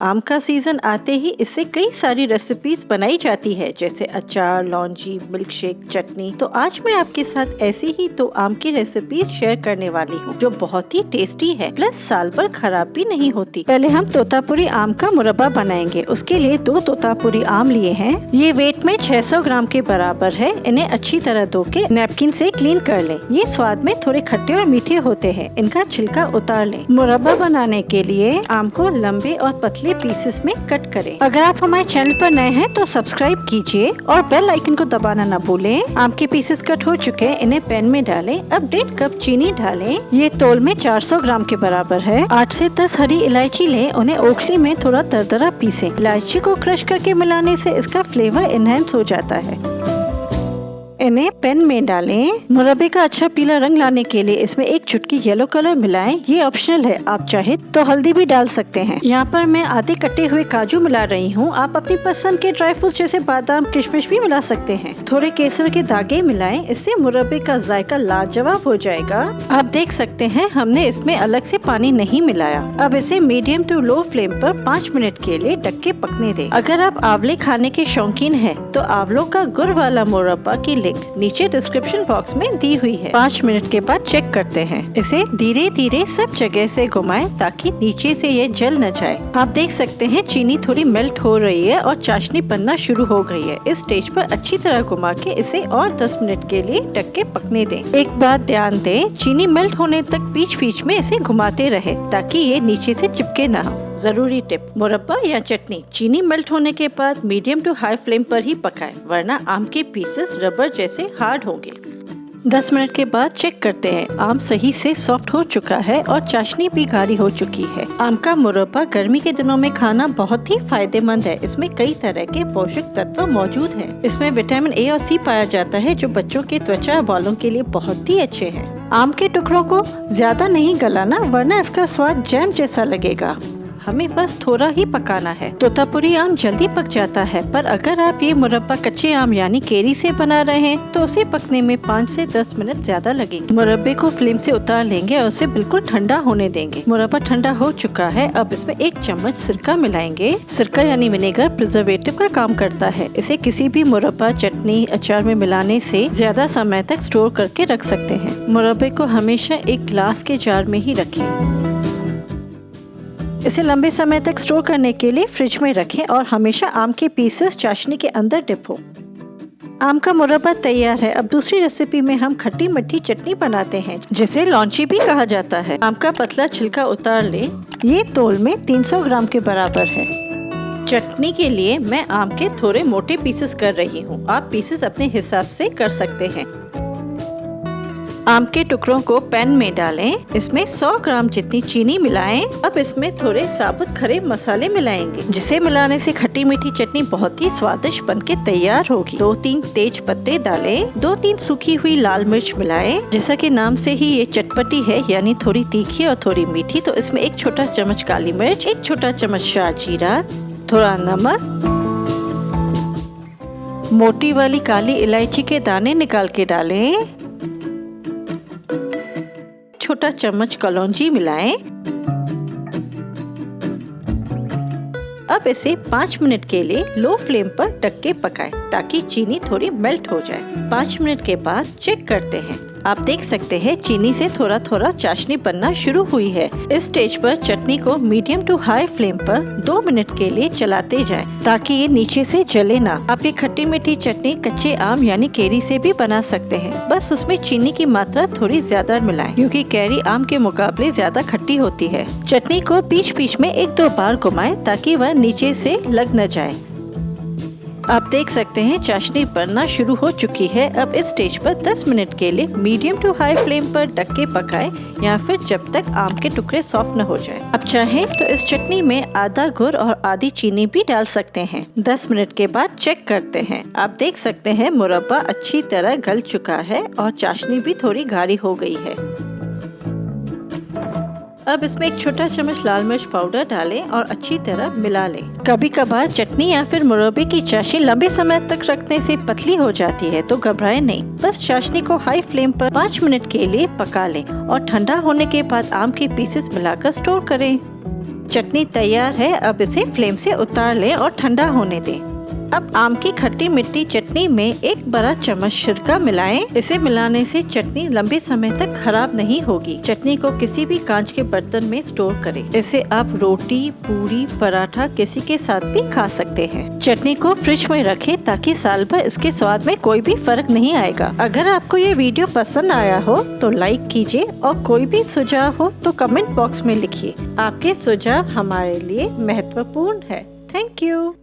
आम का सीजन आते ही इससे कई सारी रेसिपीज बनाई जाती है, जैसे अचार, लौंजी, मिल्क शेक, चटनी। तो आज मैं आपके साथ ऐसी ही 2 आम की रेसिपीज शेयर करने वाली हूँ जो बहुत ही टेस्टी है, प्लस साल भर खराब भी नहीं होती। पहले हम तोतापुरी आम का मुरब्बा बनाएंगे। उसके लिए 2 तोतापुरी आम लिए हैं। ये वेट में 600 ग्राम के बराबर है। इन्हें अच्छी तरह धो के नैपकिन से क्लीन कर लें। ये स्वाद में थोड़े खट्टे और मीठे होते हैं। इनका छिलका उतार लें। मुरब्बा बनाने के लिए आम को लंबे और पतले पीसेस में कट करें। अगर आप हमारे चैनल पर नए हैं तो सब्सक्राइब कीजिए और बेल आइकन को दबाना न भूलें। आम के पीसेस कट हो चुके हैं, इन्हें पैन में डालें। अब 1.5 कप चीनी डालें। ये तोल में 400 ग्राम के बराबर है। 8 से 10 हरी इलायची लें, उन्हें ओखली में थोड़ा दरदरा पीसें। इलायची को क्रश करके मिलाने से इसका फ्लेवर एनहेंस हो जाता है। इन्हें पैन में डालें। मुरब्बे का अच्छा पीला रंग लाने के लिए इसमें 1 चुटकी येलो कलर मिलाएं। ये ऑप्शनल है, आप चाहे तो हल्दी भी डाल सकते हैं। यहाँ पर मैं आधे कटे हुए काजू मिला रही हूँ। आप अपनी पसंद के ड्राई फ्रूट्स जैसे बादाम, किशमिश भी मिला सकते हैं। थोड़े केसर के धागे मिलाएं, इससे मुरब्बे का जायका लाजवाब हो जाएगा। आप देख सकते हैं हमने इसमें अलग से पानी नहीं मिलाया। अब इसे मीडियम टू लो फ्लेम पर 5 मिनट के लिए ढक के पकने दें। अगर आप आंवले खाने के शौकीन हैं, तो आंवलों का गुड़ वाला मुरब्बा की लिंक नीचे डिस्क्रिप्शन बॉक्स में दी हुई है। 5 मिनट के बाद चेक करते हैं। इसे धीरे धीरे सब जगह से घुमाएं ताकि नीचे से ये जल न जाए। आप देख सकते हैं चीनी थोड़ी मेल्ट हो रही है और चाशनी बनना शुरू हो गई है। इस स्टेज पर अच्छी तरह घुमा के इसे और 10 मिनट के लिए ढक के पकने दें। एक बात ध्यान दें, चीनी मेल्ट होने तक बीच बीच में इसे घुमाते रहे ताकि ये नीचे से चिपके ना हो। जरूरी टिप, मुरब्बा या चटनी चीनी मेल्ट होने के बाद मीडियम टू हाई फ्लेम पर ही पकाएं, वरना आम के पीसेस रबर जैसे हार्ड होंगे। 10 मिनट के बाद चेक करते हैं। आम सही से सॉफ्ट हो चुका है और चाशनी भी गाढ़ी हो चुकी है। आम का मुरब्बा गर्मी के दिनों में खाना बहुत ही फायदेमंद है। इसमें कई तरह के पोषक तत्व मौजूद हैं। इसमें विटामिन ए और सी पाया जाता है, जो बच्चों के त्वचा और बालों के लिए बहुत ही अच्छे हैं। आम के टुकड़ों को ज्यादा नहीं गलाना, वरना इसका स्वाद जैम जैसा लगेगा। हमें बस थोड़ा ही पकाना है। तोतापुरी आम जल्दी पक जाता है, पर अगर आप ये मुरब्बा कच्चे आम यानी केरी से बना रहे हैं तो उसे पकने में 5 से 10 मिनट ज्यादा लगेंगे। मुरब्बे को फ्लेम से उतार लेंगे और उसे बिल्कुल ठंडा होने देंगे। मुरब्बा ठंडा हो चुका है। अब इसमें 1 चम्मच सिरका मिलाएंगे। सिरका यानी विनेगर प्रिजर्वेटिव का काम करता है। इसे किसी भी मुरब्बा, चटनी, अचार में मिलाने से ज्यादा समय तक स्टोर करके रख सकते हैं। मुरब्बे को हमेशा एक ग्लास के जार में ही रखें। इसे लंबे समय तक स्टोर करने के लिए फ्रिज में रखें और हमेशा आम के पीसेस चाशनी के अंदर डिप हो। आम का मुरब्बा तैयार है। अब दूसरी रेसिपी में हम खट्टी मीठी चटनी बनाते हैं, जिसे लौंजी भी कहा जाता है। आम का पतला छिलका उतार लें। ये तोल में 300 ग्राम के बराबर है। चटनी के लिए मैं आम के थोड़े मोटे पीसेस कर रही हूँ। आप पीसेस अपने हिसाब से कर सकते हैं। आम के टुकड़ों को पैन में डालें। इसमें 100 ग्राम जितनी चीनी मिलाएं। अब इसमें थोड़े साबुत खड़े मसाले मिलाएंगे, जिसे मिलाने से खट्टी मीठी चटनी बहुत ही स्वादिष्ट बनके तैयार होगी। 2-3 तेज पत्ते डालें। 2-3 सूखी हुई लाल मिर्च मिलाएं। जैसा कि नाम से ही ये चटपटी है, यानी थोड़ी तीखी और थोड़ी मीठी, तो इसमें 1 छोटा चम्मच काली मिर्च, 1 छोटा चम्मच शाहजीरा, थोड़ा नमक, मोटी वाली काली इलायची के दाने निकाल के डालें। छोटा चम्मच कलौंजी मिलाएं। अब इसे 5 मिनट के लिए लो फ्लेम पर ढक के पकाएं ताकि चीनी थोड़ी मेल्ट हो जाए। 5 मिनट के बाद चेक करते हैं। आप देख सकते हैं चीनी से थोड़ा थोड़ा चाशनी बनना शुरू हुई है। इस स्टेज पर चटनी को मीडियम टू हाई फ्लेम पर 2 मिनट के लिए चलाते जाएं ताकि ये नीचे से जले ना। आप ये खट्टी मीठी चटनी कच्चे आम यानी केरी से भी बना सकते हैं। बस उसमें चीनी की मात्रा थोड़ी ज्यादा मिलाएं, क्योंकि केरी आम के मुकाबले ज्यादा खट्टी होती है। चटनी को बीच बीच में 1-2 बार घुमाएं ताकि वह नीचे से लग न जाए। आप देख सकते हैं चाशनी बनना शुरू हो चुकी है। अब इस स्टेज पर 10 मिनट के लिए मीडियम टू हाई फ्लेम पर ढक के पकाएं, या फिर जब तक आम के टुकड़े सॉफ्ट न हो जाए। अब चाहें तो इस चटनी में आधा गुड़ और आधी चीनी भी डाल सकते हैं। 10 मिनट के बाद चेक करते हैं। आप देख सकते हैं मुरब्बा अच्छी तरह गल चुका है और चाशनी भी थोड़ी गाढ़ी हो गई है। अब इसमें 1 छोटा चम्मच लाल मिर्च पाउडर डालें और अच्छी तरह मिला लें। कभी कभार चटनी या फिर मुरब्बे की चाशनी लंबे समय तक रखने से पतली हो जाती है, तो घबराएं नहीं। बस चाशनी को हाई फ्लेम पर 5 मिनट के लिए पका लें और ठंडा होने के बाद आम के पीसेस मिलाकर स्टोर करें। चटनी तैयार है। अब इसे फ्लेम से उतार लें और ठंडा होने दें। अब आम की खट्टी मीठी चटनी में 1 बड़ा चम्मच सिरका मिलाएं। इसे मिलाने से चटनी लंबे समय तक खराब नहीं होगी। चटनी को किसी भी कांच के बर्तन में स्टोर करें। इसे आप रोटी, पूरी, पराठा किसी के साथ भी खा सकते हैं। चटनी को फ्रिज में रखें ताकि साल भर इसके स्वाद में कोई भी फर्क नहीं आएगा। अगर आपको ये वीडियो पसंद आया हो तो लाइक कीजिए और कोई भी सुझाव हो तो कमेंट बॉक्स में लिखिए। आपके सुझाव हमारे लिए महत्वपूर्ण है। Thank you.